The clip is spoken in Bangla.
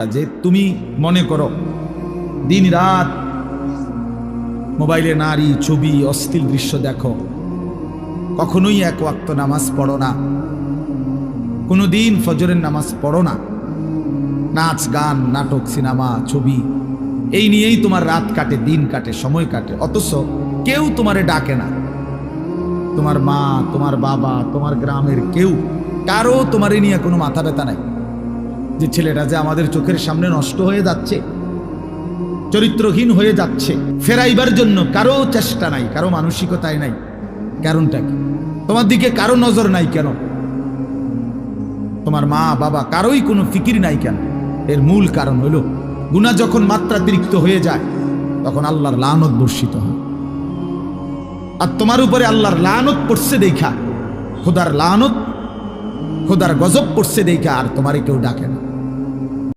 যে তুমি মনে করো দিন রাত মোবাইলে নারী ছবি অশ্লীল দৃশ্য দেখো, কখনোই এক ওয়াক্ত নামাজ পড়ো না, কোনোদিন ফজরের নামাজ পড়ো না, নাচ গান নাটক সিনেমা ছবি এই নিয়েই তোমার রাত কাটে, দিন কাটে, সময় কাটে, অথচ কেউ তোমারে ডাকে না। তোমার মা, তোমার বাবা, তোমার গ্রামের কেউ কারো তোমারে নিয়ে কোনো মাথা ব্যথা নাই যে ছেলেটা যে আমাদের চোখের সামনে নষ্ট হয়ে যাচ্ছে, চরিত্রহীন হয়ে যাচ্ছে, ফেরাইবার জন্য কারো চেষ্টা নাই, কারো মানসিকতায় নাই। কারণটা কি? তোমার দিকে কারো নজর নাই কেন? তোমার মা বাবা কারোই কোনো ফিকির নাই কেন? এর মূল কারণ হলো গুনাহ যখন মাত্রাতিরিক্ত হয়ে যায় তখন আল্লাহর লানত বর্ষিত হয়। আর তোমার উপরে আল্লাহর লানত পড়ছে দেখা, খোদার লানত, খোদার গজব পড়ছে দেখা আর তোমারে কেউ ডাকে না।